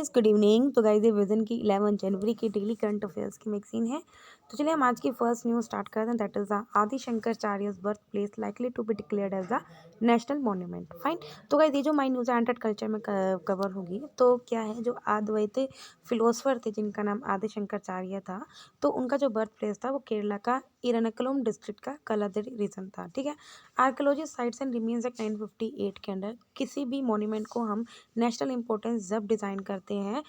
Guys, good evening. तो guys, ये vision की 11 जनवरी की डेली करंट अफेयर्स की मैगजीन है। तो चलिए हम आज की फर्स्ट न्यूज़ स्टार्ट करते हैं। That is the Adi Shankaracharya's birth place likely to be declared as the national monument. Fine. तो गाइस, ये जो माई न्यूज़ एंड कल्चर में कवर होगी, तो क्या है, जो अद्वैत फिलोसफर थे जिनका नाम आदि शंकराचार्य था, तो उनका जो बर्थ प्लेस था वो केरला का इरनाकुलम डिस्ट्रिक्ट का कलादरी रीजन था। ठीक है। Archaeology sites and remains act 958 के अंडर किसी भी मॉन्यूमेंट को हम नेशनल इंपॉर्टेंस जब डिज़ाइन करते हैं,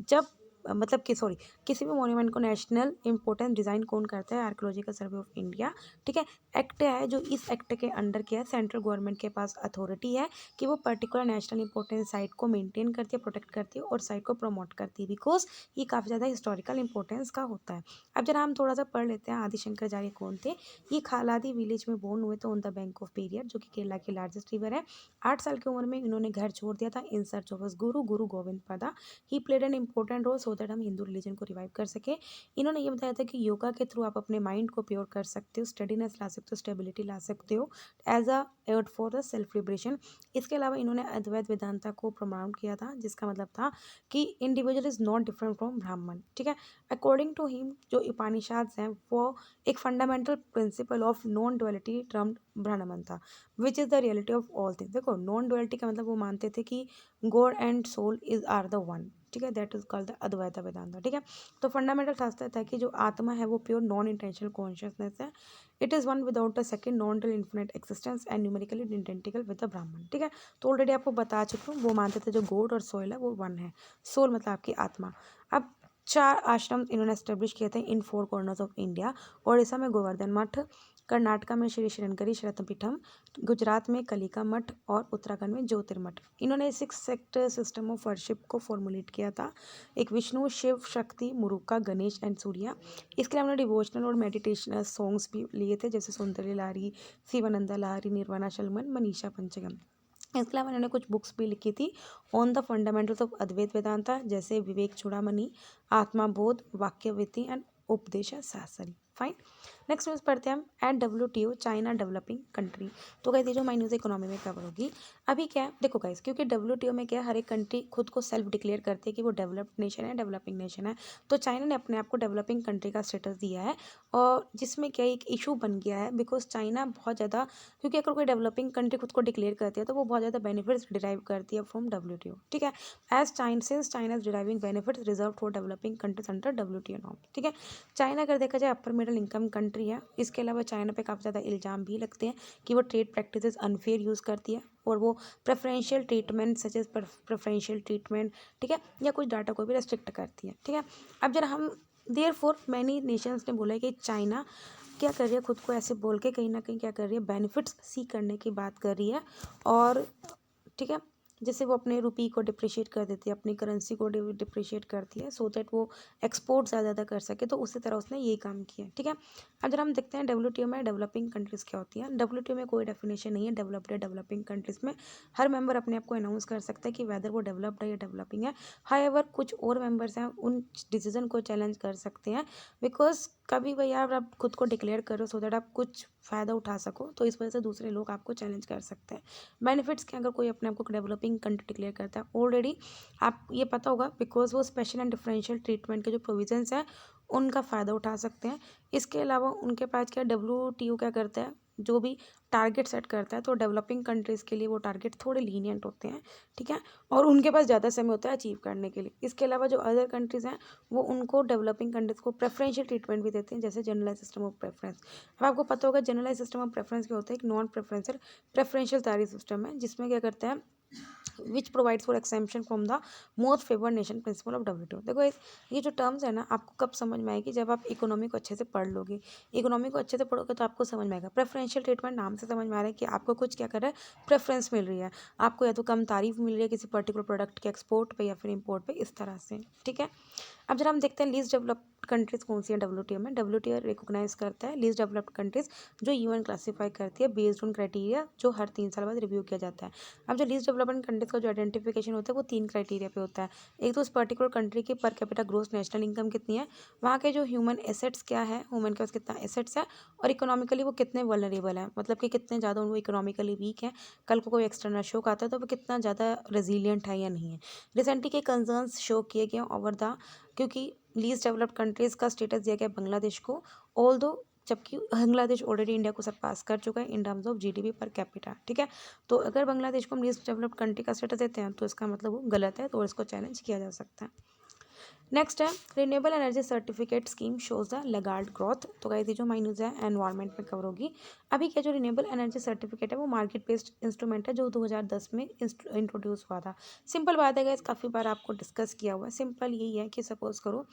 जब मतलब कि सॉरी, किसी भी मॉन्यूमेंट को नेशनल इंपॉर्टेंस डिज़ाइन कौन करता है? Archaeological survey of India. ठीक है। एक्ट है जो इस एक्ट के अंडर क्या है, सेंट्रल गवर्नमेंट के पास अथॉरिटी है कि वो पर्टिकुलर नेशनल इंपॉर्टेंस साइट को मेंटेन करती है, प्रोटेक्ट करती है और साइट को प्रमोट करती है, बिकॉज ये काफ़ी ज़्यादा हिस्टोरिकल इंपॉर्टेंस का होता है। अब जरा हम थोड़ा सा पढ़ लेते हैं आदि शंकराचार्य कौन थे। ये खालादी विलेज में बोर्न हुए थे on the bank of Periyar, जो कि केरला की लार्जेस्ट रिवर है। 8 साल की उम्र में इन्होंने घर छोड़ दिया था in search of Guru Govind Pada. He played an important role so that हम हिंदू रिलीजन को रिवाइव कर सके। इन्होंने ये बताया था कि योगा के थ्रू आप अपने माइंड को प्योर कर सकते हो, स्टडीनेस ला सकते हो, स्टेबिलिटी ला सकते हो as a aid for the self liberation. इसके अलावा इन्होंने अद्वैत वेदांता को प्रमाण किया था, जिसका मतलब था कि individual is not different from ब्राह्मण। ठीक है। अकॉर्डिंग टू हिम, जो उपनिषद हैं वो एक fundamental principle of non duality termed Brahman था, which is the reality of all things. देखो, नॉन डुअलिटी का मतलब वो मानते थे कि god and soul is are the one. ठीक है। That is called the Advaita Vedanta. ठीक है। तो फंडामेंटल शास्त्र था कि जो आत्मा है वो प्योर नॉन इंटेंशनल कॉन्शियसनेस है। It is one without a second, non real infinite existence and numerically identical with the ब्राह्मण। ठीक है। तो ऑलरेडी आपको बता चुकी हूँ, वो मानते थे जो गॉड और सोल है वो वन है। सोल मतलब आपकी आत्मा। अब 4 आश्रम इन्होंने एस्टेब्लिश किए थे इन 4 कॉर्नर्स ऑफ इंडिया। ओडिशा में गोवर्धन मठ, कर्नाटका में श्री श्रीरंगरी शरतपीठम, गुजरात में कलिका मठ और उत्तराखंड में ज्योतिर्मठ। इन्होंने 6 सेक्टर सिस्टम ऑफ वर्शिप को फॉर्मुलेट किया था। एक विष्णु, शिव, शक्ति, मुरुका, गणेश एंड सूर्या। इसके अलावा उन्होंने डिवोशनल और मेडिटेशनल सॉन्ग्स भी लिए थे, जैसे सौंदर्य लहरी, शिवानंदा लहरी, निर्वाणा शर्मन, मनीषा पंचगम। इसके अलावा इन्होंने कुछ बुक्स भी लिखी थी ऑन द फंडामेंटल्स ऑफ अद्वैत वेदांता, जैसे विवेक चूड़ामणि, आत्माबोध, वाक्यविति एंड उपदेश शास्त्री। फाइन। नेक्स्ट न्यूज़ पढ़ते हैं हम। At WTO, China developing country. तो गाइस, ये जो हमारी न्यूज़ इकोनॉमी में कवर होगी। अभी क्या है, देखो गाइस, क्योंकि WTO में क्या है, हर एक कंट्री खुद को सेल्फ डिक्लेयर करती है कि वो डेवलप्ड नेशन है, डेवलपिंग नेशन है। तो चाइना ने अपने आप को डेवलपिंग कंट्री का स्टेटस दिया है, और जिसमें क्या एक इशू बन गया है, बिकॉज चाइना बहुत ज़्यादा, क्योंकि अगर कोई डेवलपिंग कंट्री खुद को डिक्लेयर करती है तो वो बहुत ज़्यादा बेनिफिट्स डिराइव करती है फ्रॉम WTO। ठीक है। As China since China is deriving benefits reserve for developing countries under WTO norm. ठीक है। चाइना अगर देखा जाए अपर मिडिल इनकम कंट्री है। इसके अलावा चाइना पे काफ़ी ज़्यादा इल्ज़ाम भी लगते हैं कि वो ट्रेड प्रैक्टिसेस अनफेयर यूज़ करती है, और वो preferential treatment such as preferential treatment, ठीक है, या कुछ डाटा को भी रेस्ट्रिक्ट करती है। ठीक है। अब जरा हम, देयर फॉर मैनी नेशंस ने बोला है कि चाइना क्या कर रही है, खुद को ऐसे बोल के कहीं ना कहीं क्या कर रही है, बेनिफिट्स सी करने की बात कर रही है। और ठीक है, जैसे वो अपने रुपी को डिप्रिशिएट कर देती है, अपनी करेंसी को डिप्रिशिएट करती है, सो दैट वो एक्सपोर्ट ज़्यादा कर सके, तो उसी तरह उसने ये काम किया। ठीक है। अब जरा हम देखते हैं WTO में डेवलपिंग कंट्रीज़ क्या होती है। WTO में कोई डेफिनेशन नहीं है डेवलप्ड या डेवलपिंग कंट्रीज़ में। हर मेंबर अपने आप को अनाउंस कर सकता है कि वेदर वो डेवलप्ड है या डेवलपिंग है। हाउएवर कुछ और मेंबर्स हैं, उन डिसीजन को चैलेंज कर सकते हैं, बिकॉज कभी भाई यार आप खुद को डिक्लेयर करो सो दैट आप कुछ फ़ायदा उठा सको, तो इस वजह से दूसरे लोग आपको चैलेंज कर सकते हैं। बेनिफिट्स के, अगर कोई अपने आप को डेवलपिंग कंट्री डिक्लेयर करता है, ऑलरेडी आप ये पता होगा, बिकॉज वो स्पेशल एंड डिफरेंशियल ट्रीटमेंट के जो प्रोविजंस हैं उनका फ़ायदा उठा सकते हैं। इसके अलावा उनके पास क्या, WTO क्या करता है, जो भी टारगेट सेट करता है, तो डेवलपिंग कंट्रीज़ के लिए वो टारगेट थोड़े लीनियंट होते हैं। ठीक है। और उनके पास ज़्यादा समय होता है अचीव करने के लिए। इसके अलावा जो अदर कंट्रीज़ हैं वो उनको डेवलपिंग कंट्रीज़ को प्रेफरेंशियल ट्रीटमेंट भी देते हैं, जैसे जनरलाइज सिस्टम ऑफ प्रेफरेंस। अब आपको पता होगा जनरलाइज सिस्टम ऑफ प्रेफरेंस क्या होता है, एक नॉन प्रेफरेंशियल प्रेफरेंशियल तारी सिस्टम है, जिसमें क्या करता है, which provides for exemption from the most favoured nation principle of WTO। देखो ये जो टर्म्स है ना, आपको कब समझ में आएगी, जब आप इकोनॉमी को अच्छे से पढ़ लोगे। इकोनॉमी को अच्छे से पढ़ोगे तो आपको समझ में आएगा। प्रेफरेंशियल ट्रीटमेंट नाम से समझ में आ रहा है कि आपको कुछ क्या कर रहा है, प्रेफरेंस मिल रही है, आपको या तो कम तारीफ मिल रही है किसी पर्टिकुलर प्रोडक्ट के एक्सपोर्ट पे या फिर इम्पोर्ट पे, इस तरह से। ठीक है। अब जरा हम देखते हैं लीस्ट डेवलप्ड कंट्रीज़ कौन सी है डब्ल्यूटीओ में। डब्ल्यूटीओ रिकॉग्नाइज करता है लीस्ट डेवलप्ड कंट्रीज़ जो यूएन क्लासीफाई करती है बेस्ड ऑन क्राइटेरिया जो हर 3 साल बाद रिव्यू किया जाता है। अब जो लीस्ट डेवलप्ड कंट्रीज़ का जो आइडेंटिफिकेशन होता है वो 3 क्राइटेरिया पे होता है। एक तो उस पर्टिकुलर कंट्री की per capita gross national income कितनी है, वहाँ के जो ह्यूमन एसेट्स क्या है, ह्यूमन के पास कितना एसेट्स है, और इकोनॉमिकली वो कितने वल्नरेबल है, मतलब कि कितने ज़्यादा वो इकोनॉमिकली वीक है, कल को कोई एक्सटर्नल शोक आता है तो वो कितना ज़्यादा रेजिलियंट है या नहीं है। रिसेंटली के कंसर्न्स शो किए गए ओवर द, क्योंकि लीस्ट डेवलप्ड कंट्रीज़ का स्टेटस दिया गया बांग्लादेश को, ऑल दो, जबकि बांग्लादेश ऑलरेडी इंडिया को सरपास कर चुका है in terms of GDP per capita. ठीक है, तो अगर बांग्लादेश को हम लीस्ट डेवलप्ड कंट्री का स्टेटस देते हैं तो इसका मतलब वो गलत है, तो इसको चैलेंज किया जा सकता है। नेक्स्ट है renewable energy certificate scheme shows the Lagarde growth. तो गाइस ये जो हमारी न्यूज़ है एनवायरनमेंट में कवर होगी। अभी क्या जो रिन्यूएबल एनर्जी सर्टिफिकेट है वो मार्केट बेस्ड इंस्ट्रूमेंट है जो 2010 में इंट्रोड्यूस हुआ था। सिंपल बात है गाइस, काफ़ी बार आपको डिस्कस किया हुआ है। सिंपल यही है कि सपोज करो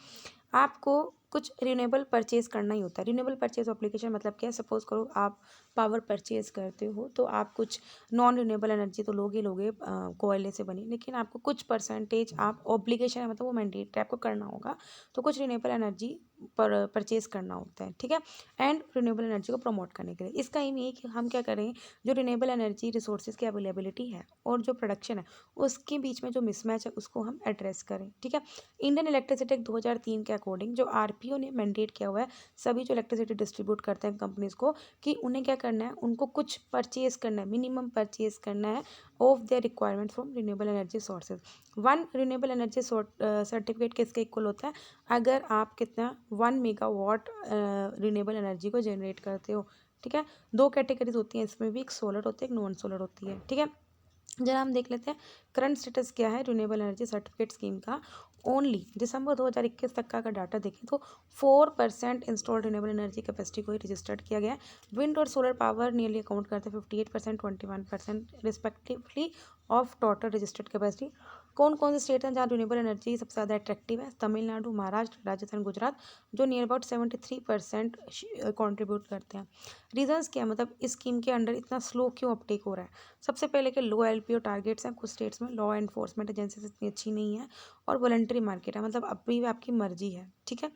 आपको कुछ रिन्यूएबल परचेज करना ही होता है। रिन्यूएबल परचेज एप्लीकेशन मतलब क्या है, सपोज करो आप पावर परचेज करते हो तो आप कुछ नॉन रिन्यूएबल एनर्जी तो लोगे लोगे कोयले से बनी, लेकिन आपको कुछ परसेंटेज आप ऑब्लिगेशन है, मतलब वो मैंडेटरी आपको करना होगा, तो कुछ रिन्यूएबल एनर्जी पर परचेज करना होता है। ठीक है, एंड रिन्यूएबल एनर्जी को प्रमोट करने के लिए इसका एम ये है कि हम क्या करें, जो रिन्यूएबल एनर्जी रिसोर्सेज की अवेलेबिलिटी है और जो प्रोडक्शन है उसके बीच में जो मिसमैच है उसको हम एड्रेस करें। ठीक है, इंडियन इलेक्ट्रिसिटी एक्ट 2003 के अकॉर्डिंग जो आरपीओ ने मैंडेट किया हुआ है सभी जो इलेक्ट्रिसिटी डिस्ट्रीब्यूट करते हैं कंपनीज को, कि उन्हें क्या करना है, उनको कुछ परचेज करना है, मिनिमम परचेज करना है of their requirement from renewable energy sources. One renewable energy certificate किसके इक्वल होता है, अगर आप कितना 1 मेगावाट रिन्यूएबल एनर्जी को जनरेट करते हो। ठीक है, दो कैटेगरीज होती हैं इसमें भी, एक सोलर होती है एक नॉन सोलर होती है। ठीक है, जरा हम देख लेते हैं करंट स्टेटस क्या है रिन्यूएबल एनर्जी सर्टिफिकेट स्कीम का। ओनली दिसंबर 2021 तक का अगर डाटा देखें तो 4% इंस्टॉल्ड रिन्यूएबल एनर्जी कैपेसिटी को ही रजिस्टर्ड किया गया है। विंड और सोलर पावर नियरली अकाउंट करते हैं 58% 21% respectively of total registered capacity. कौन कौन से स्टेट हैं जहाँ रिन्यूएबल एनर्जी सबसे ज़्यादा अट्रैक्टिव है, तमिलनाडु, महाराष्ट्र, राजस्थान, गुजरात, जो नियर अबाउट 73% कॉन्ट्रीब्यूट करते हैं। रीजंस क्या है, मतलब इस स्कीम के अंडर इतना स्लो क्यों अपटेक हो रहा है। सबसे पहले कि लो एलपीओ टारगेट्स हैं, कुछ स्टेट्स में लॉ एनफोर्समेंट एजेंसीज इतनी अच्छी नहीं है, और वॉलंटरी मार्केट है, मतलब अभी भी आपकी मर्जी है। ठीक है,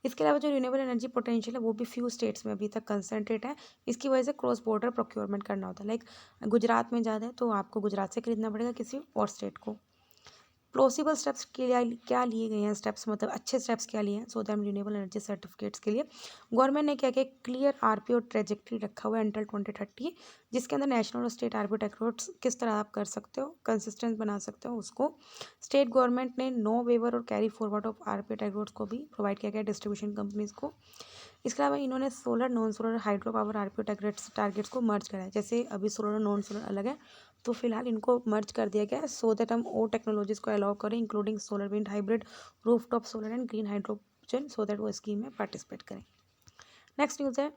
इसके अलावा जो रिन्यूएबल एनर्जी पोटेंशियल है वो भी फ्यू स्टेट्स में अभी तक कंसंट्रेट है। इसकी वजह से क्रॉस बॉर्डर प्रोक्योरमेंट करना होता है, लाइक गुजरात में ज़्यादा है तो आपको गुजरात से खरीदना पड़ेगा किसी और स्टेट को। प्लॉसिबल स्टेप्स के लिए क्या लिए गए हैं, स्टेप्स मतलब अच्छे स्टेप्स क्या लिए हैं so that renewable energy certificates के लिए गवर्नमेंट ने क्या किया, क्लियर आरपीओ ट्रेजेक्ट्री रखा हुआ है अंटिल 2030, जिसके अंदर नेशनल और स्टेट आरपीओ टैक्स किस तरह आप कर सकते हो, कंसिस्टेंट बना सकते हो उसको। स्टेट गवर्नमेंट ने नो वेवर और carry forward of RPO tax को भी प्रोवाइड किया गया डिस्ट्रीब्यूशन कंपनीज को। इसके अलावा इन्होंने solar non solar hydro power RPO targets को मर्ज करा है, जैसे अभी सोलर और नॉन सोलर अलग है तो फिलहाल इनको मर्ज कर दिया गया है सो दैट हम और टेक्नोलॉजीज को अलाउ करें including solar wind hybrid rooftop solar and green hydrogen, so that वो स्कीम में पार्टिसिपेट करें। नेक्स्ट न्यूज़ है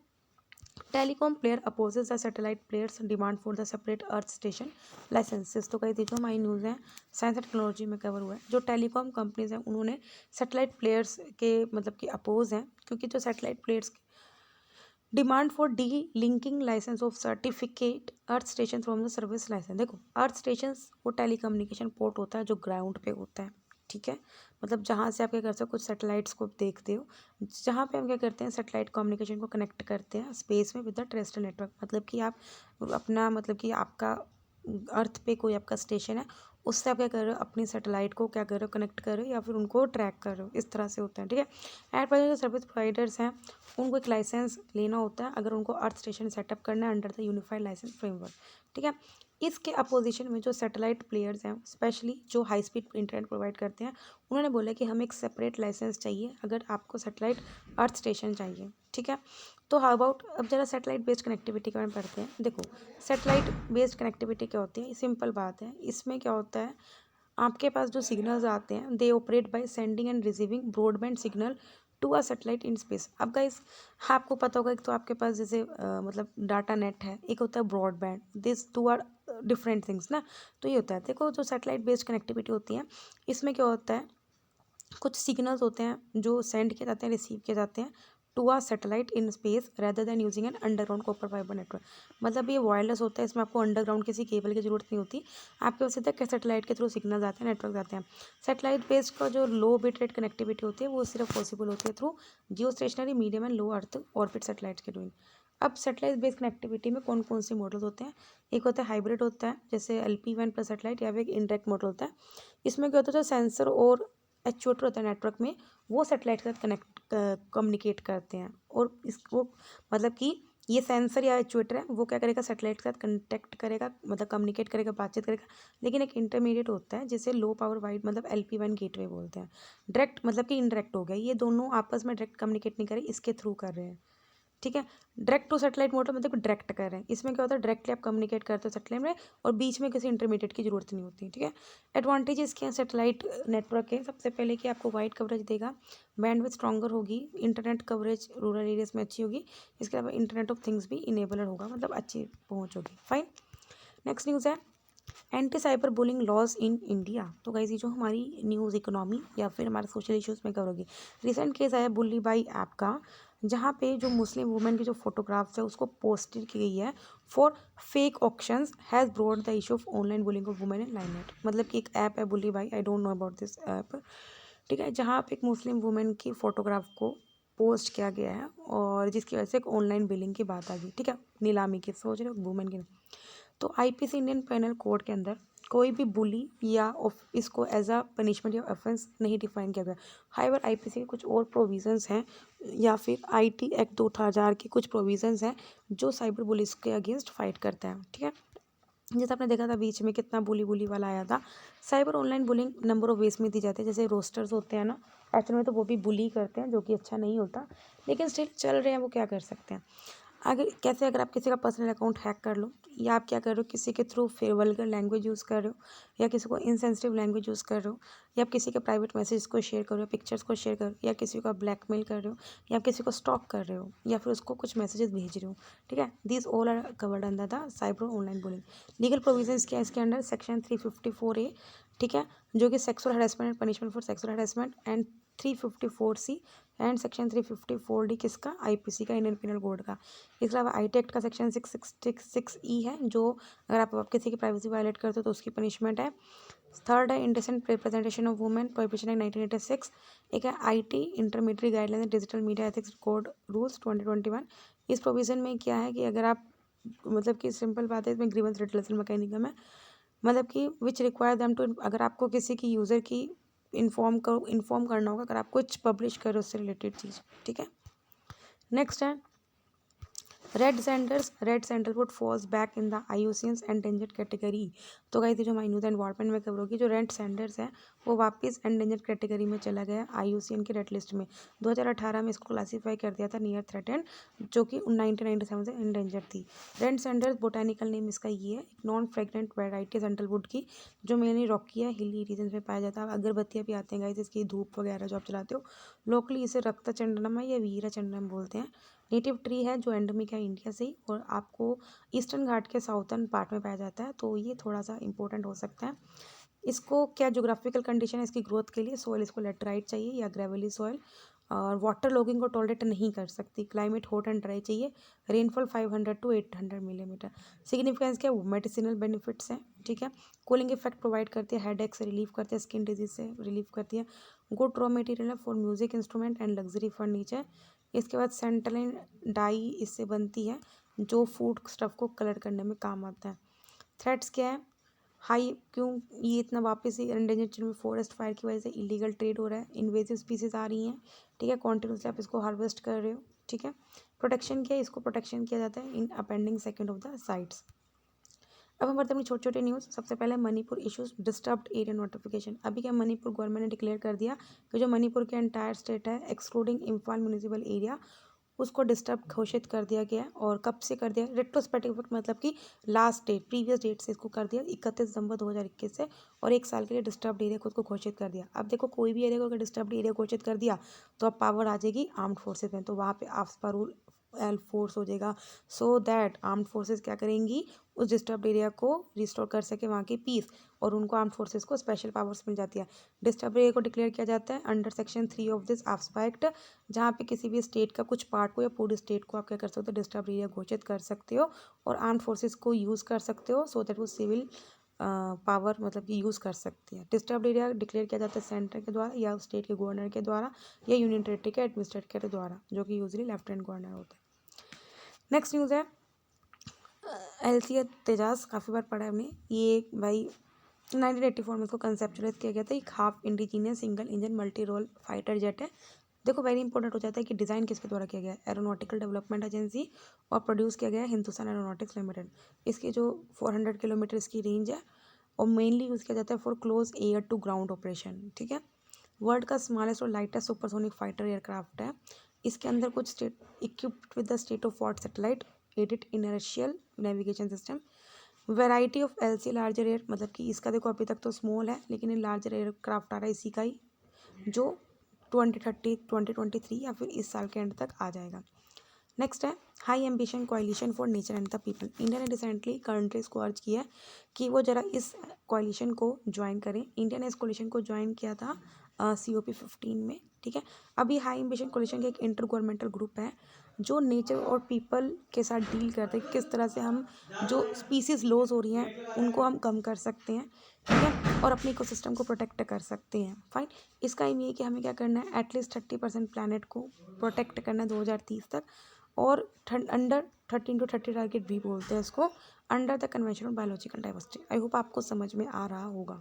telecom player opposes the satellite players demand for the separate earth station licences. तो कही थी जो हमारी न्यूज़ है साइंस एंड टेक्नोलॉजी में कवर हुआ है, जो टेलीकॉम कंपनीज हैं उन्होंने सैटेलाइट प्लेयर्स के मतलब कि अपोज हैं, क्योंकि जो satellite players demand for delinking licence of certificate earth station from the service licence. देखो अर्थ स्टेशन वो टेलीकम्युनिकेशन पोर्ट होता है जो ग्राउंड पे होता है। ठीक है, मतलब जहाँ से आप क्या करते हो कुछ सैटेलाइट्स को देखते हो, जहाँ पे हम क्या करते हैं सैटेलाइट कम्युनिकेशन को कनेक्ट करते हैं स्पेस में विद द टेरेस्ट्रियल नेटवर्क, मतलब कि आप अपना मतलब कि आपका अर्थ पे कोई आपका स्टेशन है उससे आप क्या कर रहे हो अपनी सैटेलाइट को क्या कर रहे हो कनेक्ट कर रहे हो या फिर उनको ट्रैक कर रहे हो, इस तरह से होता है। ठीक है, एट प्रेजेंट जो सर्विस प्रोवाइडर्स हैं उनको एक लाइसेंस लेना होता है अगर उनको अर्थ स्टेशन सेटअप करना है under the unified licence framework. ठीक है, इसके अपोजिशन में जो सैटेलाइट प्लेयर्स हैं स्पेशली जो हाई स्पीड इंटरनेट प्रोवाइड करते हैं उन्होंने बोला कि हमें एक सेपरेट लाइसेंस चाहिए अगर आपको सैटेलाइट अर्थ स्टेशन चाहिए। ठीक है, तो हाउ अबाउट अब जरा सैटेलाइट बेस्ड कनेक्टिविटी के बारे में पढ़ते हैं। देखो सैटेलाइट बेस्ड कनेक्टिविटी क्या होती है, सिंपल बात है, इसमें क्या होता है आपके पास जो सिग्नल्स आते हैं they operate by sending and receiving broadband signal to a satellite in space. अब गाइस आपको पता होगा एक तो आपके पास जैसे मतलब डाटा नेट है, एक होता है broadband, this two are different things ना। तो ये होता है देखो जो सैटेलाइट बेस्ड कनेक्टिविटी होती है इसमें क्या होता है कुछ सिग्नल्स होते हैं जो सेंड किए जाते हैं रिसीव किए जाते हैं to a satellite in space rather than using an underground copper fibre network. मतलब ये वायरलेस होता है, इसमें आपको अंडरग्राउंड किसी केबल की जरूरत नहीं होती, आपके पास सीधा सैटेलाइट के थ्रू सिग्नल आते हैं, नेटवर्क आते हैं। सैटेलाइट बेस्ड का जो लो बिट रेट कनेक्टिविटी होती है वो सिर्फ पॉसिबल होती है through Jio stationery medium and low earth orbit satellites के डूइंग। अब सैटेलाइट बेस्ड कनेक्टिविटी में कौन कौन से मॉडल्स होते हैं? एक होता है हाइब्रिड होता है, जैसे LP1 प्लस सैटेलाइट, या फिर एक इनडायरेक्ट मॉडल होता है। इसमें क्या होता है, जो सेंसर और एक्चुएटर होता है नेटवर्क में, वो सैटेलाइट के साथ कनेक्ट कम्युनिकेट करते हैं, और इसको मतलब कि ये सेंसर या एक्चुएटर है वो क्या करेगा, सैटेलाइट के साथ कंटेक्ट करेगा, मतलब कम्युनिकेट करेगा, बातचीत करेगा। लेकिन एक इंटरमीडिएट होता है जिसे लो पावर वाइड मतलब LP1 गेटवे बोलते हैं। डायरेक्ट मतलब कि इनडायरेक्ट हो गया, ये दोनों आपस में डायरेक्ट कम्युनिकेट नहीं कर रहे, इसके थ्रू कर रहे हैं। ठीक है। डायरेक्ट टू सैटेलाइट मोटर मतलब डायरेक्ट कर रहे हैं, इसमें क्या होता है, डायरेक्टली आप कम्युनिकेट करते हो सैटेलाइट में, और बीच में किसी इंटरमीडिएट की जरूरत नहीं होती। ठीक है। एडवांटेज इसके हैं सैटेलाइट नेटवर्क के, सबसे पहले कि आपको वाइड कवरेज देगा, बैंडविड्थ स्ट्रॉन्गर होगी, इंटरनेट कवरेज रूरल एरियाज में अच्छी होगी, इसके अलावा इंटरनेट ऑफ थिंग्स भी इनेबलर होगा, मतलब अच्छी पहुंच होगी। फाइन। नेक्स्ट न्यूज़ है anti cyber bullying laws in India. तो गाइस ये जो हमारी न्यूज़ इकोनॉमी या फिर हमारे सोशल इश्यूज़ में कवर होगी। रिसेंट केस आया बुल्ली बाई ऐप का, जहाँ पे जो मुस्लिम वुमेन की जो फोटोग्राफ्स है उसको पोस्टेड की गई है for fake auctions has brought the issue of online bullying of women in limelight. मतलब कि एक ऐप है Bulli Bai, I don't know about this app. ठीक है। जहाँ पे एक मुस्लिम वुमेन की फोटोग्राफ को पोस्ट किया गया है, और जिसकी वजह से एक ऑनलाइन बिलिंग की बात आ गई। ठीक है, नीलामी की, सोच रहे हो, वुमेन की। तो IPC इंडियन पेनल कोड के अंदर कोई भी बुली या इसको एज अ पनिशमेंट या ऑफेंस नहीं डिफाइन किया गया। हाइवर IPC के कुछ और प्रोविजंस हैं, या फिर IT एक्ट 2000 की कुछ प्रोविजंस हैं जो साइबर बुलिस के अगेंस्ट फाइट करता है। ठीक है। जैसे आपने देखा था बीच में कितना बुली बुली वाला आया था। Cyber online bullying number of ways में दी जाती है, जैसे रोस्टर्स होते हैं ना, एक्चुअल में तो वो भी बुली करते हैं, जो कि अच्छा नहीं होता, लेकिन स्टिल चल रहे हैं, वो क्या कर सकते हैं। अगर कैसे, अगर आप किसी का पर्सनल अकाउंट हैक कर लो, या आप क्या कर रहे हो, किसी के थ्रू फिर वल्गर लैंग्वेज यूज़ कर रहे हो, या किसी को इनसेंसिटिव लैंग्वेज यूज़ कर रहे हो, या आप किसी के प्राइवेट मैसेज को शेयर कर रहे हो, पिक्चर्स को शेयर कर रहे हो, या किसी को ब्लैकमेल कर रहे हो, या आप किसी को स्टॉक कर रहे हो, या फिर उसको कुछ मैसेजेस भेज रहे हो। ठीक है। This all are covered under the cyber online bullying. Legal provisions क्या है इसके अंडर, सेक्शन 354A, ठीक है, जो कि sexual harassment and punishment for sexual harassment, and 354C and section 354D किसका, IPC का, इंडियन पिनल कोड का। इसके अलावा IT एक्ट का सेक्शन 666E है, जो अगर आप किसी की प्राइवेसी वायलेट करते हो तो उसकी पनिशमेंट है। थर्ड है indecent representation of women prohibition act 1986। एक है IT intermediate guideline digital media ethics code rules 2021। इस प्रोविजन में क्या है कि अगर आप, मतलब कि सिंपल बात है, इसमें ग्रीवेंस रिडलेशन मैकेनिज्म है, मतलब कि विच रिक्वायर देम टू, अगर आपको किसी की यूज़र की इन्फॉर्म करना होगा, अगर आप कुछ पब्लिश करो उससे रिलेटेड चीज़। ठीक है। नेक्स्ट है red sandalwood falls back in the IUCN's endangered category. तो गाइस ये जो हमारी न्यूज़ एनवायरनमेंट में खबर होगी, जो रेड सैंडर्स है वो वापस एंडेंजर्ड कैटेगरी में चला गया IUCN की रेड लिस्ट में। 2018 में इसको क्लासीफाई कर दिया था नियर थ्रेटेंड, जो कि 1997 से एंडेंजर्ड थी। रेड सैंडर्स बोटानिकल नेम इसका ये है, एक नॉन फ्रेगनेंट वेराइटी सैंडलवुड की, जो मेनली रॉकी है, हिली रीजन में पाया जाता है। अगरबत्तियाँ भी आते हैं गाइस इसकी, धूप वगैरह जो आप चलाते हो। लोकली इसे रक्त चंदनम या वीरा चंदनम बोलते हैं। नेटिव ट्री है जो एंडेमिक है इंडिया से ही, और आपको ईस्टर्न घाट के साउथर्न पार्ट में पाया जाता है, तो ये थोड़ा सा इंपॉर्टेंट हो सकता है। इसको क्या जोग्राफिकल कंडीशन है इसकी ग्रोथ के लिए, सोइल इसको लेटराइट चाहिए या ग्रेवली सॉइल, और वाटर लॉगिंग को टॉलरेट नहीं कर सकती, क्लाइमेट हॉट एंड ड्राई चाहिए, रेनफॉल 500 to 800 मिलीमीटर। सिग्निफिकेंस क्या है, मेडिसिनल बेनिफिट्स हैं। ठीक है। कूलिंग इफेक्ट प्रोवाइड करती है, हेड एक से रिलीव करती है, स्किन डिजीज से रिलीव करती है, गुड रॉ मटेरियल है for music instrument and luxury furniture. इसके बाद सेंटलिन डाई इससे बनती है, जो फूड स्टफ को कलर करने में काम आता है। थ्रेट्स क्या है, हाई, क्यों ये इतना वापस ही एंडेंजर्ड में, फॉरेस्ट फायर की वजह से इलीगल ट्रेड हो रहा है, इन्वेजिव स्पीसीज आ रही हैं। ठीक है। कॉन्टिन्यूसली आप इसको हार्वेस्ट कर रहे हो। ठीक है। प्रोटेक्शन क्या है, इसको प्रोटेक्शन किया जाता है in appending second of the sites. अब हम बढ़ते हैं अपनी छोटे छोटे न्यूज़। सबसे पहले Manipur issues disturbed area notification. अभी क्या मणिपुर गवर्नमेंट ने डिक्लेयर कर दिया कि जो मणिपुर के एंटायर स्टेट है एक्सक्लूडिंग इम्फाल म्यूनिसिपल एरिया, उसको डिस्टर्ब घोषित कर दिया गया है। और कब से कर दिया, रेट्रोस्पेक्टिव मतलब कि लास्ट डेट, प्रीवियस डेट से इसको कर दिया 31 दिसंबर 2021 से, और 1 साल के लिए डिस्टर्ब एरिया खुद को घोषित कर दिया। अब देखो कोई भी एरिया को अगर डिस्टर्ब एरिया घोषित कर दिया तो अब पावर आ जाएगी आर्म्ड फोर्सेज में, तो वहाँ पे आफ्सपा रूल फोर्स हो जाएगा, सो दैट आर्म्ड फोर्सेस क्या करेंगी, उस डिस्टर्ब एरिया को रिस्टोर कर सके वहाँ की पीस, और उनको आर्म्ड फोर्सेस को स्पेशल पावर्स मिल जाती है। डिस्टर्ब एरिया को डिक्लेयर किया जाता है under section 3 of this aspect, जहाँ पे किसी भी स्टेट का कुछ पार्ट को या पूरी स्टेट को आप क्या कर सकते हो, डिस्टर्ब एरिया घोषित कर सकते हो और आर्म्ड फोर्सेस को यूज़ कर सकते हो, सो दैट वो सिविल पावर मतलब कि यूज़ कर सकती है। डिस्टर्ब एरिया डिक्लेयर किया जाता है सेंटर के द्वारा या स्टेट के गवर्नर के द्वारा या यूनियन टेरिटरी के एडमिनिस्ट्रेटर के द्वारा, जो कि यूजली लेफ्टिनेंट गवर्नर होते हैं। नेक्स्ट न्यूज़ है एलसीए तेजास, काफ़ी बार पढ़ा है हमने ये भाई। 1984 में इसको कंसेप्चुलाइज किया गया था। एक half indigenous single engine multi role fighter jet है। देखो वेरी इंपॉर्टेंट हो जाता है कि डिज़ाइन किसके द्वारा किया गया है, एरोनॉटिकल डेवलपमेंट एजेंसी, और प्रोड्यूस किया गया है हिंदुस्तान एरोनॉटिक्स लिमिटेड। इसकी जो 400 किलोमीटर इसकी रेंज है और मेनली यूज़ किया जाता है for close air to ground operation, ठीक है। वर्ल्ड का स्मॉलेस्ट और लाइटेस्ट सुपरसोनिक फाइटर एयरक्राफ्ट है। इसके अंदर कुछ state equipped with the state of art satellite aided inertial navigation system. Variety of LC larger air, मतलब कि इसका देखो अभी तक तो स्मॉल है, लेकिन ये लार्जर एयरक्राफ्ट आ रहा है इसी का ही, जो 2023 या फिर इस साल के एंड तक आ जाएगा। नेक्स्ट है high ambition कोalition for nature and the people. India ने रिसेंटली कंट्रीज़ को अर्ज किया है कि वो जरा इस कोalition को ज्वाइन करें। इंडिया ने इस कोalition को ज्वाइन किया था COP15 में, ठीक है। अभी हाई एम्बिशन कोalition का एक इंटर गवर्नमेंटल ग्रुप है जो नेचर और पीपल के साथ डील करते हैं, किस तरह से हम जो स्पीसीज लॉस हो रही हैं उनको हम कम कर सकते हैं, ठीक है, और अपने इकोसिस्टम को प्रोटेक्ट कर सकते हैं। फाइन, इसका एम ये है कि हमें क्या करना है, एटलीस्ट 30% प्लानट को प्रोटेक्ट करना है 2030 तक, और अंडर 13 to 30 टारगेट भी बोलते हैं इसको, under the convention on biological diversity. I hope आपको समझ में आ रहा होगा।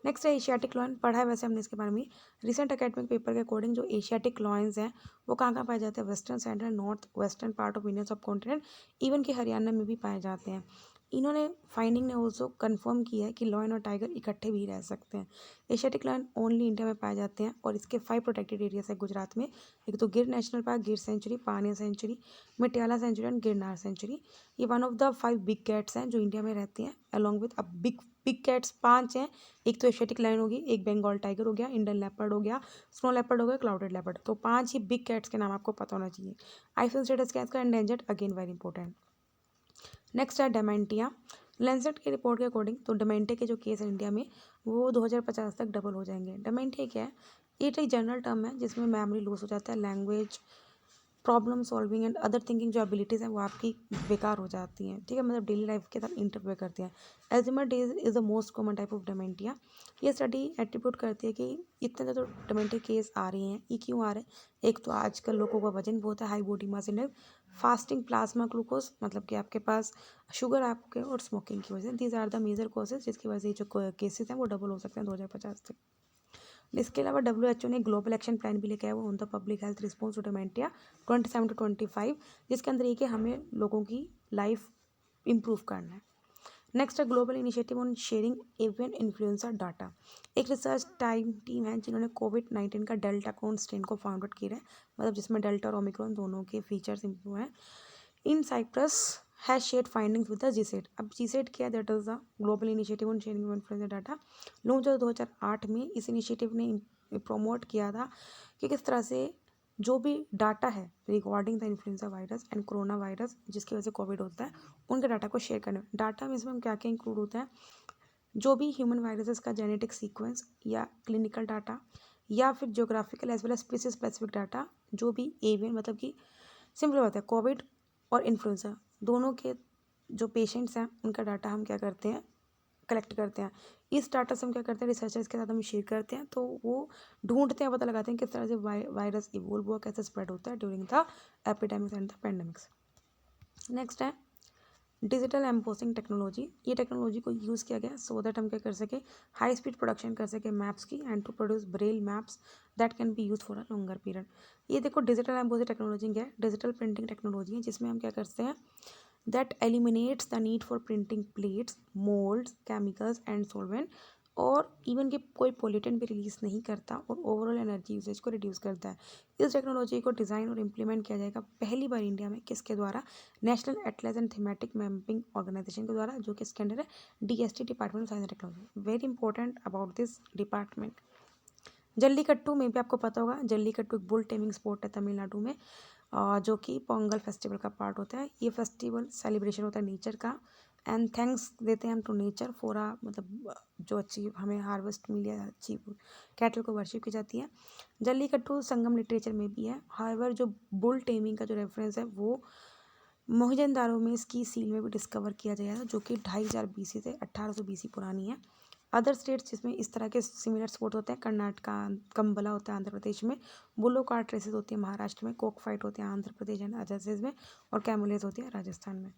नेक्स्ट है एशियाटिक लॉयन, पढ़ा है वैसे हमने इसके बारे में। रिसेंट एकेडमिक पेपर के अकॉर्डिंग जो एशियाटिक लॉयंस हैं वो कहाँ कहाँ पाए जाते हैं, western central north western part of Indian सब कॉन्टिनेंट, इवन कि हरियाणा में भी पाए जाते हैं। इन्होंने फाइंडिंग ने ऑल्सो कंफर्म किया है कि लॉयन और टाइगर इकट्ठे भी रह सकते हैं। एशियाटिक लॉयन ओनली इंडिया में पाए जाते हैं और इसके 5 प्रोटेक्टेड एरियाज है गुजरात में। एक तो Gir national park, Gir sanctuary, Pania sanctuary, Mitiyala sanctuary and Girnar sanctuary. ये one of the 5 big cats हैं जो इंडिया में रहती हैं, along with big big cats 5 हैं। एक तो एशियाटिक लायन होगी, एक बंगाल टाइगर हो गया, इंडियन लेपर्ड हो गया, स्नो लेपर्ड हो गया, क्लाउडेड लेपर्ड। तो 5 ही बिग कैट्स के नाम आपको पता होना चाहिए। आईफिल स्टेटस क्या है इसका, endangered, again very important. Next है डेमेंटिया। लेंसेट की रिपोर्ट के अकॉर्डिंग तो डेमेंटिया के जो केस है इंडिया में वो 2050 तक डबल हो जाएंगे। डेमेंटिया क्या है, ये एक जनरल टर्म है जिसमें मेमोरी लॉस हो जाता है, language problem solving and other thinking जो एबिलिटीज़ हैं वो आपकी बेकार हो जाती हैं, ठीक है, मतलब डेली लाइफ के साथ इंटरफेयर करती हैं। Alzheimer disease is the most common type of dementia. ये स्टडी एट्रीब्यूट करती है कि इतने ज़्यादा डेमेंटिया केस आ रहे हैं, ये क्यों आ रहे हैं। एक तो आजकल लोगों का वजन बहुत है, high body mass index, fasting plasma glucose, मतलब कि आपके पास शुगर आपके, और स्मोकिंग की वजह से, these are the major causes जिसकी वजह से जो केसेस हैं वो डबल हो सकते हैं 2050 तक। इसके अलावा WHO ने ग्लोबल एक्शन प्लान भी लेके आया वो on the public health response to dementia 27 to 25, जिसके अंदर ये कि हमें लोगों की लाइफ इम्प्रूव करना है। नेक्स्ट है global initiative on sharing avian influenza data. एक रिसर्च टीम है जिन्होंने कोविड-19 का डेल्टा क्लोन स्ट्रेन को फाउंड आउट किया है, मतलब जिसमें डेल्टा और ओमिक्रॉन दोनों के फीचर्स इम्प्रूव हैं। In Cyprus has shared findings with the GISAID. अब जीसेट क्या है, that is the global initiative on sharing influenza data. Launch 2008 में इस इनिशिएटिव ने प्रमोट किया था कि किस तरह से जो भी डाटा है regarding the influenza virus and corona virus जिसकी वजह से कोविड होता है, उनके डाटा को शेयर करना। डाटा में इसमें क्या क्या इंक्लूड होता है, जो भी ह्यूमन वायरसेस का जेनेटिक सीक्वेंस या क्लिनिकल डाटा या फिर geographical as well as species specific data, जो भी एवियन, मतलब कि सिंपल बात है, कोविड और इन्फ्लुएंजा दोनों के जो पेशेंट्स हैं उनका डाटा हम क्या करते हैं, कलेक्ट करते हैं। इस डाटा से हम क्या करते हैं, रिसर्चर्स के साथ हम शेयर करते हैं, तो वो ढूंढते हैं, पता लगाते हैं किस तरह से वायरस इवोल्व हुआ, कैसे स्प्रेड होता है during the epidemics and the pandemics. Next है डिजिटल एम्पोसिंग टेक्नोलॉजी। ये टेक्नोलॉजी को यूज़ किया गया सो दैट हम क्या कर सके, हाई स्पीड प्रोडक्शन कर सके मैप्स की and to produce braille maps that can be use for a longer period. ये देखो डिजिटल एम्पोसिंग टेक्नोलॉजी क्या है, डिजिटल प्रिंटिंग टेक्नोलॉजी है जिसमें हम क्या करते हैं, that eliminates the need for printing plates, molds, chemicals and solvent, और इवन कि कोई पोल्यूटेंट भी रिलीज नहीं करता और ओवरऑल एनर्जी यूसेज को रिड्यूस करता है। इस टेक्नोलॉजी को डिज़ाइन और इम्प्लीमेंट किया जाएगा पहली बार इंडिया में, किसके द्वारा, national atlas and thematic mapping organisation के द्वारा, जो कि इसके अंडर है DST, department of science and technology. Very important about this department. Jallikattu में भी आपको पता होगा, जल्लीकट्टू एक बुल टेमिंग स्पोर्ट है तमिलनाडु में, जो कि पोंगल फेस्टिवल का पार्ट होता है। ये फेस्टिवल सेलिब्रेशन होता है नेचर का एंड थैंक्स देते हैं हम टू नेचर फॉर मतलब जो अचीव हमें हार्वेस्ट मिली है, अचीव कैटल को वर्शिप की जाती है। जल्लीकट्टू संगम लिटरेचर में भी है। हाउएवर जो बुल टेमिंग का जो रेफरेंस है वो मोहनजोदाड़ो में इसकी सील में भी डिस्कवर किया गया था, जो कि 2500 BC से 1800 BC पुरानी है। अदर स्टेट्स जिसमें इस तरह के सिमिलर स्पोर्ट होते हैं, कर्नाटका, कंबला होता है आंध्र प्रदेश में, बुलो कार्ट रेसेस होती है महाराष्ट्र में, कोक फाइट होते हैं Andhra Pradesh and other states में, और कैमुलेज होती है राजस्थान में।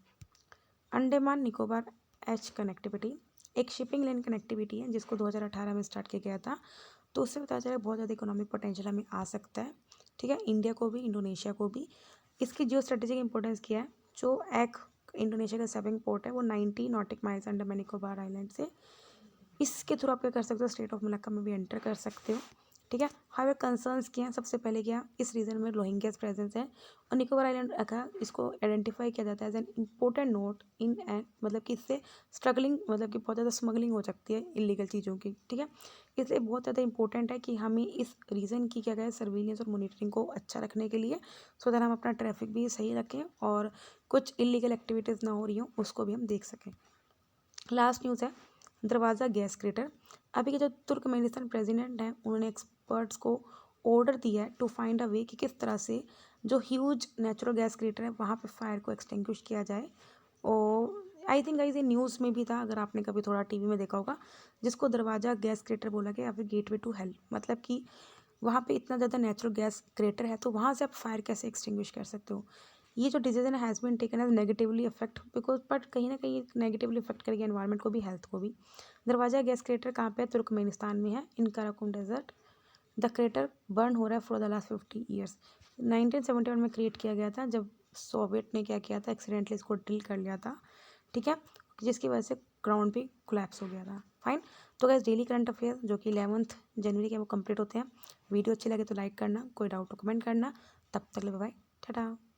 अंडमान निकोबार एच कनेक्टिविटी एक शिपिंग लेन कनेक्टिविटी है जिसको 2018 में स्टार्ट किया गया था। तो उससे पता चला बहुत ज़्यादा इकोनॉमिक पोटेंशियल हमें आ सकता है, ठीक है, इंडिया को भी इंडोनेशिया को भी। इसकी जियो स्ट्रेटेजिक इंपॉर्टेंस क्या है? जो एक इंडोनेशिया का सेविंग पोर्ट है वो 90 नॉटिक माइल्स अंडमान निकोबार आइलैंड से, इसके थ्रू आप क्या कर सकते हो, स्टेट ऑफ मलक्का में भी एंटर कर सकते हो, ठीक है। हाउएवर कंसर्न्स क्या हैं? सबसे पहले क्या, इस रीजन में रोहिंग्यास प्रेजेंस है और निकोबार आइलैंड का इसको आइडेंटिफाई किया जाता है as an important note in an, मतलब कि इससे स्ट्रगलिंग, मतलब कि बहुत ज़्यादा स्मगलिंग हो सकती है इलीगल चीज़ों की, ठीक है। इसलिए बहुत ज़्यादा इंपॉर्टेंट है कि हमें इस रीजन की क्या कहें सर्विलेंस और मॉनिटरिंग को अच्छा रखने के लिए, सो दैट हम अपना ट्रैफिक भी सही रखें और कुछ इलीगल एक्टिविटीज़ ना हो रही हो उसको भी हम देख सकें। लास्ट न्यूज़ है दरवाज़ा गैस क्रेटर। अभी के जो तुर्कमेनिस्तान प्रेसिडेंट हैं उन्होंने एक्सपर्ट्स को ऑर्डर दिया है टू फाइंड अ वे कि किस तरह से जो ह्यूज नेचुरल गैस क्रेटर है वहाँ पे फायर को एक्सटिंग्विश किया जाए। और आई थिंक गाइस ये न्यूज़ में भी था, अगर आपने कभी थोड़ा टीवी में देखा होगा, जिसको दरवाज़ा गैस क्रेटर बोला गया या फिर गेटवे टू हेल, मतलब कि वहाँ पे इतना ज़्यादा नेचुरल गैस क्रेटर है तो वहाँ से आप फायर कैसे एक्सटिंग्विश कर सकते हो। ये जो decision has been taken as negatively effect because, but कहीं ना कहीं नेगेटिवली इफेक्ट करेगी एनवायरनमेंट को भी, हेल्थ को भी। दरवाजा गैस क्रेटर कहाँ पे है? तुर्कमेनिस्तान में है, in Karakum desert. The crater burn हो रहा है फॉर द लास्ट 50 ईयर्स। 1971 में क्रिएट किया गया था जब सोवियत ने क्या किया था, एक्सीडेंटली इसको ड्रिल कर लिया था, ठीक है, जिसकी वजह से ग्राउंड भी कोलैप्स हो गया था। फाइन। तो गैस डेली करंट अफेयर जो कि 11 जनवरी के वो कंप्लीट होते हैं। वीडियो अच्छी लगे तो लाइक करना, कोई डाउट तो कमेंट करना। तब तक ले बाय, टाटा।